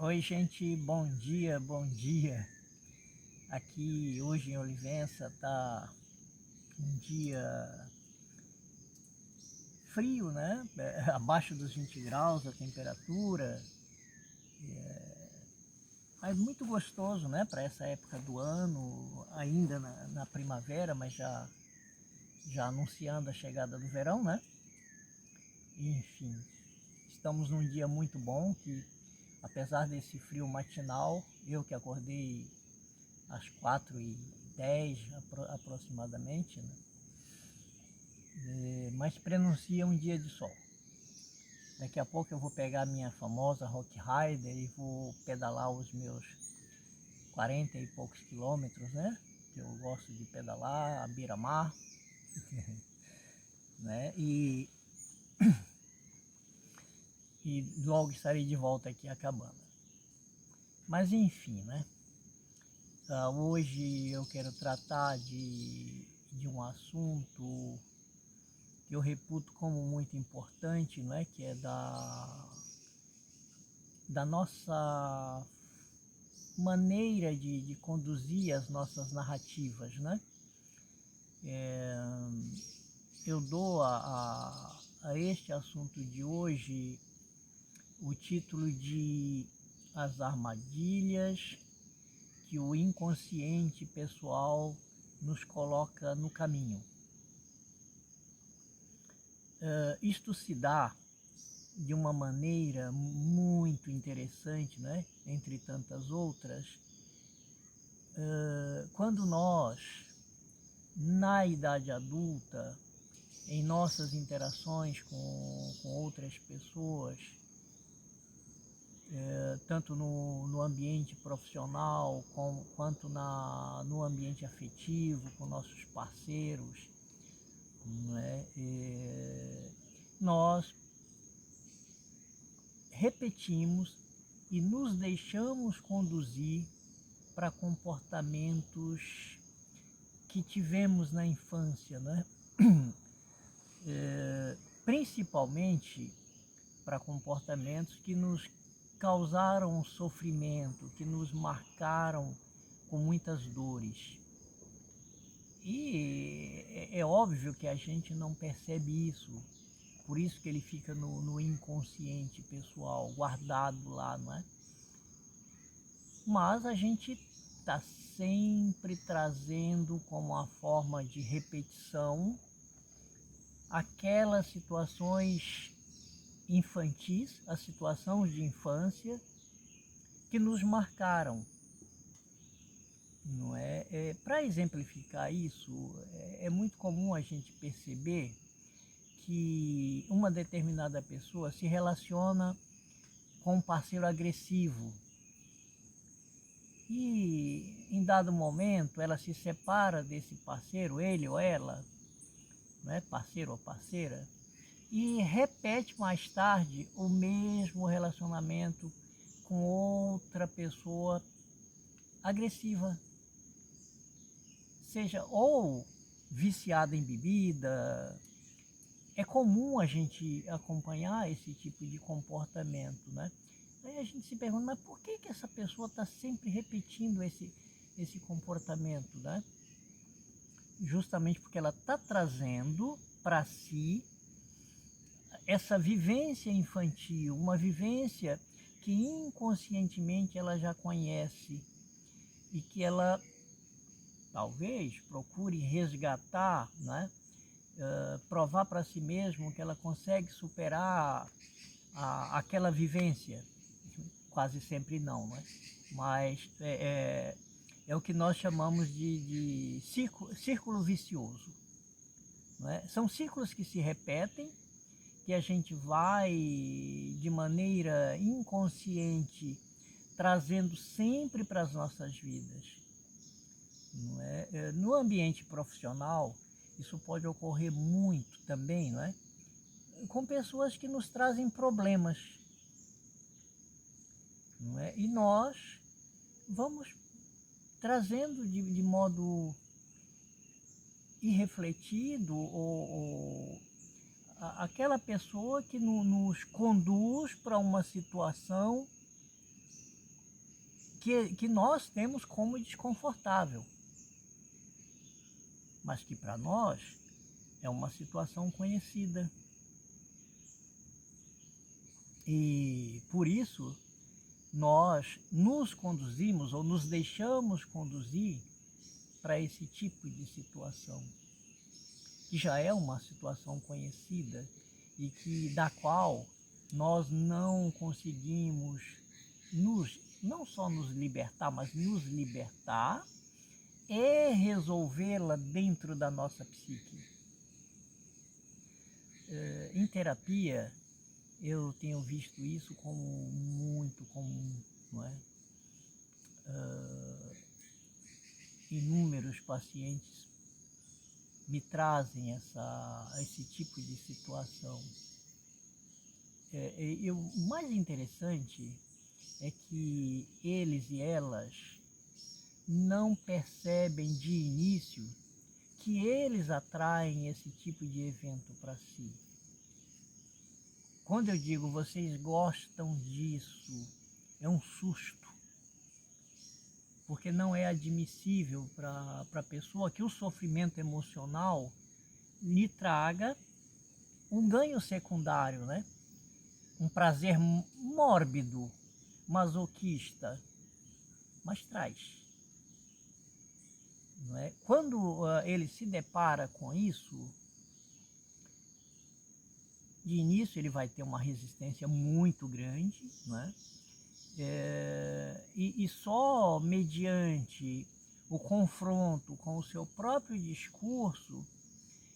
Oi, gente, bom dia, bom dia. Aqui hoje em Olivença tá um dia frio, né? Abaixo dos 20 graus a temperatura, mas muito gostoso, né? Para essa época do ano, ainda na primavera, mas já anunciando a chegada do verão, né? Enfim, estamos num dia muito bom que, apesar desse frio matinal, eu que acordei às 4h10 aproximadamente, né? Mas prenuncia um dia de sol. Daqui a pouco eu vou pegar a minha famosa Rock Rider e vou pedalar os meus 40 e poucos quilômetros, né? Que eu gosto de pedalar, a beira-mar, né? E logo estarei de volta aqui a Cabana. Mas enfim, né? Hoje eu quero tratar de um assunto que eu reputo como muito importante, não é? Que é da nossa maneira de conduzir as nossas narrativas, né? Eu dou a este assunto de hoje o título de As Armadilhas que o inconsciente pessoal nos coloca no caminho. Isto se dá de uma maneira muito interessante, né? Entre tantas outras, quando nós, na idade adulta, em nossas interações com outras pessoas, tanto no ambiente profissional quanto no ambiente afetivo, com nossos parceiros, né? Nós repetimos e nos deixamos conduzir para comportamentos que tivemos na infância, né? Principalmente para comportamentos que nos causaram sofrimento, que nos marcaram com muitas dores. E é óbvio que a gente não percebe isso, por isso que ele fica no inconsciente pessoal, guardado lá, não é? Mas a gente está sempre trazendo como uma forma de repetição aquelas situações infantis, as situações de infância que nos marcaram, não é? Para exemplificar isso, é muito comum a gente perceber que uma determinada pessoa se relaciona com um parceiro agressivo e em dado momento ela se separa desse parceiro, ele ou ela, né, parceiro ou parceira, e repete mais tarde o mesmo relacionamento com outra pessoa agressiva, seja ou viciada em bebida. É comum a gente acompanhar esse tipo de comportamento, né? Aí a gente se pergunta, mas por que essa pessoa está sempre repetindo esse comportamento, né? Justamente porque ela está trazendo para si essa vivência infantil, uma vivência que inconscientemente ela já conhece e que ela talvez procure resgatar, né? Provar para si mesmo que ela consegue superar aquela vivência. Quase sempre não, né? Mas é o que nós chamamos de círculo vicioso. Não é? São ciclos que se repetem, que a gente vai de maneira inconsciente trazendo sempre para as nossas vidas. Não é? No ambiente profissional, isso pode ocorrer muito também, não é? Com pessoas que nos trazem problemas, não é? E nós vamos trazendo de modo irrefletido ou aquela pessoa que nos conduz para uma situação que nós temos como desconfortável, mas que para nós é uma situação conhecida. E por isso nós nos conduzimos ou nos deixamos conduzir para esse tipo de situação, que já é uma situação conhecida e que da qual nós não conseguimos não só nos libertar, mas nos libertar e resolvê-la dentro da nossa psique. Em terapia, eu tenho visto isso como muito comum, não é? Inúmeros pacientes me trazem esse tipo de situação. O mais interessante é que eles e elas não percebem de início que eles atraem esse tipo de evento para si. Quando eu digo vocês gostam disso, é um susto, porque não é admissível para a pessoa que o sofrimento emocional lhe traga um ganho secundário, né? Um prazer mórbido, masoquista, mas traz. Não é? Quando ele se depara com isso, de início ele vai ter uma resistência muito grande, não é? E só mediante o confronto com o seu próprio discurso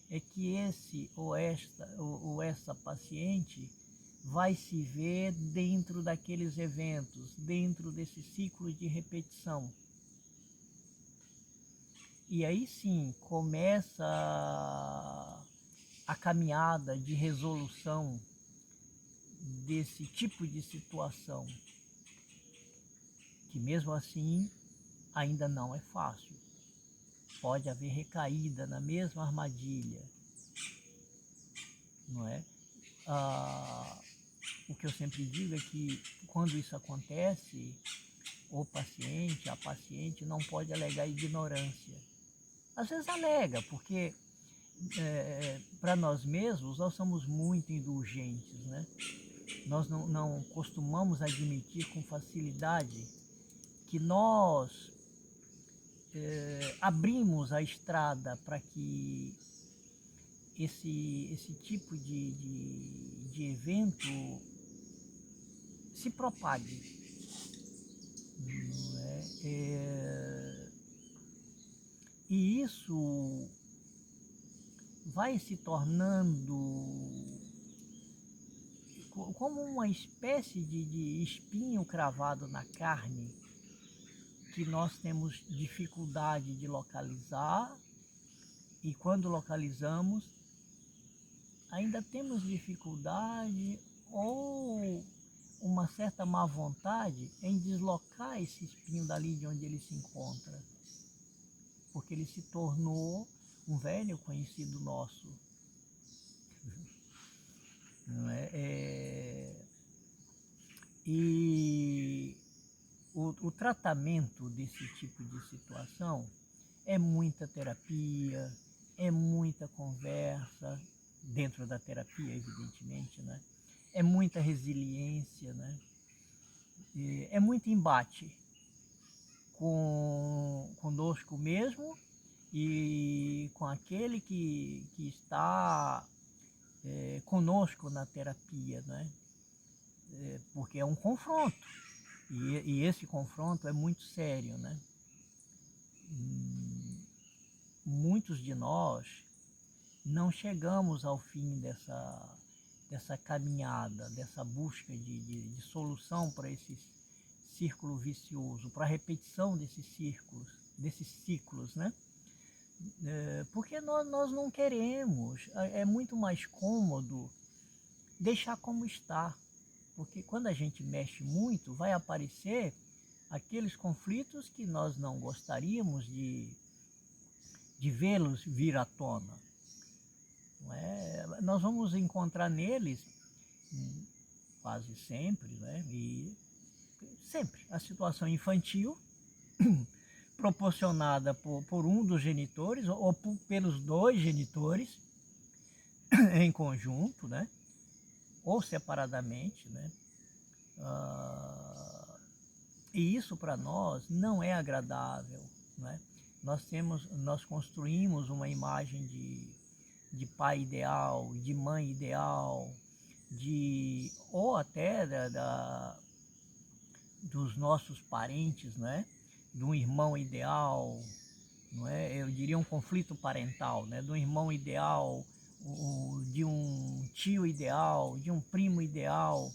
é que esse ou essa paciente vai se ver dentro daqueles eventos, dentro desse ciclo de repetição. E aí sim começa a caminhada de resolução desse tipo de situação, que mesmo assim ainda não é fácil. Pode haver recaída na mesma armadilha, não é? O que eu sempre digo é que quando isso acontece, a paciente não pode alegar ignorância. Às vezes alega, porque para nós mesmos nós somos muito indulgentes, né? Nós não costumamos admitir com facilidade que nós abrimos a estrada para que esse tipo de evento se propague. Não é? E isso vai se tornando como uma espécie de espinho cravado na carne, que nós temos dificuldade de localizar, e quando localizamos, ainda temos dificuldade ou uma certa má vontade em deslocar esse espinho dali de onde ele se encontra, porque ele se tornou um velho conhecido nosso. Não é? E o tratamento desse tipo de situação é muita terapia, é muita conversa, dentro da terapia, evidentemente, né? É muita resiliência, né? É muito embate conosco mesmo e com aquele que está conosco na terapia, né? Porque é um confronto, e esse confronto é muito sério, né? Muitos de nós não chegamos ao fim dessa caminhada, dessa busca de solução para esse círculo vicioso, para a repetição desses ciclos, né? Porque nós não queremos, é muito mais cômodo deixar como está, porque quando a gente mexe muito, vai aparecer aqueles conflitos que nós não gostaríamos de vê-los vir à tona. Não é? Nós vamos encontrar neles, quase sempre, né? E sempre a situação infantil, proporcionada por um dos genitores ou pelos dois genitores em conjunto, né? Ou separadamente, né? E isso para nós não é agradável, né? Nós construímos uma imagem de pai ideal, de mãe ideal, ou até dos nossos parentes, né? De um irmão ideal, não é? Eu diria um conflito parental, né? De um irmão ideal, de um tio ideal, de um primo ideal.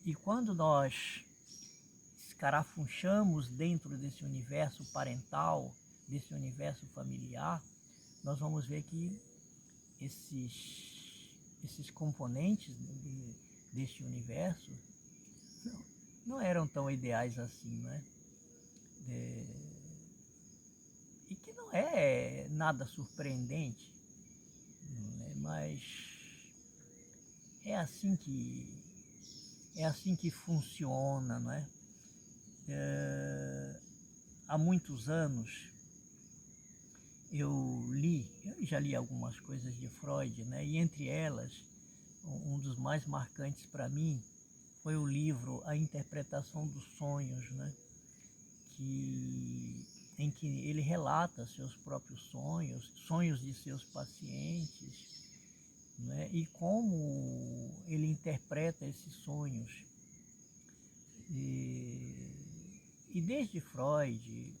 E quando nós escarafunchamos dentro desse universo parental, desse universo familiar, nós vamos ver que esses componentes deste universo não eram tão ideais assim, né? E que não é nada surpreendente, né? Mas é assim que funciona, não é? Há muitos anos eu já li algumas coisas de Freud, né? E entre elas, um dos mais marcantes para mim foi o livro A Interpretação dos Sonhos, né? Em que ele relata seus próprios sonhos de seus pacientes, né? E como ele interpreta esses sonhos. E desde Freud,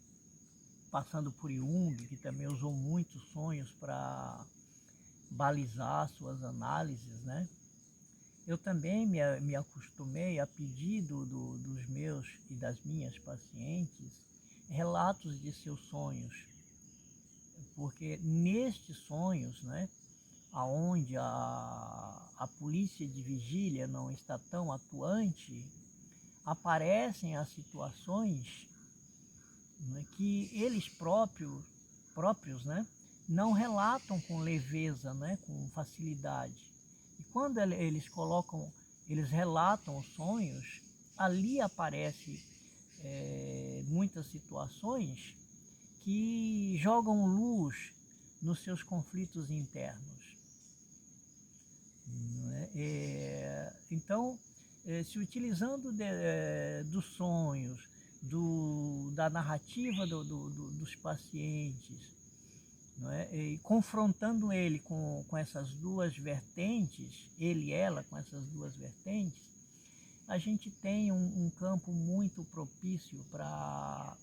passando por Jung, que também usou muitos sonhos para balizar suas análises, né? Eu também me acostumei a pedido dos meus e das minhas pacientes relatos de seus sonhos, porque nestes sonhos, né, aonde a polícia de vigília não está tão atuante, aparecem as situações, né, que eles próprios, né, não relatam com leveza, né, com facilidade. E quando eles relatam os sonhos, ali aparece muitas situações que jogam luz nos seus conflitos internos, né? Então, se utilizando dos sonhos, da narrativa dos pacientes, não é? E confrontando ele com essas duas vertentes, ele e ela com essas duas vertentes, a gente tem um campo muito propício para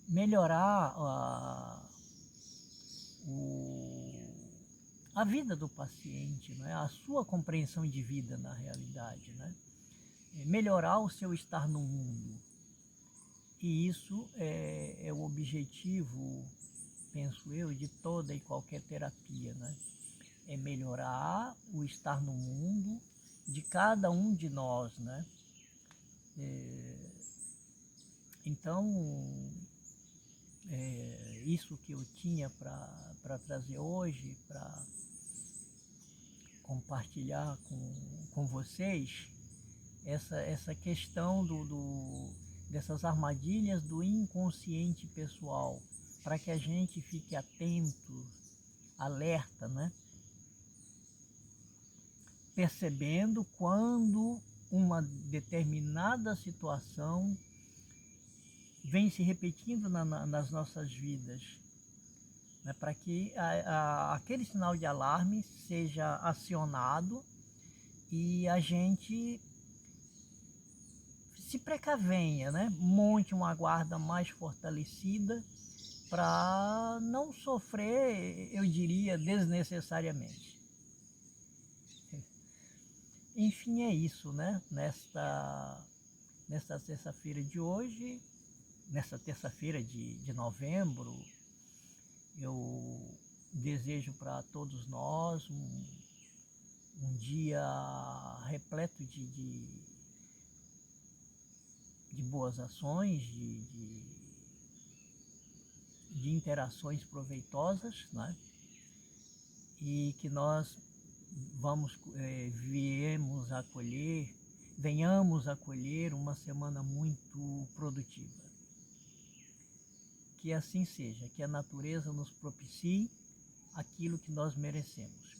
melhorar a vida do paciente, né? A sua compreensão de vida na realidade, né? Melhorar o seu estar no mundo. E isso é o objetivo, penso eu, de toda e qualquer terapia, né? É melhorar o estar no mundo de cada um de nós, né? Então, isso que eu tinha para trazer hoje, para compartilhar com vocês, essa questão dessas armadilhas do inconsciente pessoal, para que a gente fique atento, alerta, né? Percebendo quando uma determinada situação vem se repetindo nas nossas vidas, né? Para que aquele sinal de alarme seja acionado e a gente se precavenha, né? Monte uma guarda mais fortalecida para não sofrer, eu diria, desnecessariamente. Enfim, é isso, né? Nesta terça-feira de hoje, nesta terça-feira de novembro, eu desejo para todos nós um dia repleto de boas ações, de interações proveitosas, né? E que nós viemos a colher venhamos a colher uma semana muito produtiva. Que assim seja, que a natureza nos propicie aquilo que nós merecemos.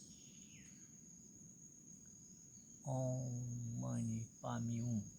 Om Mani Padme Hum.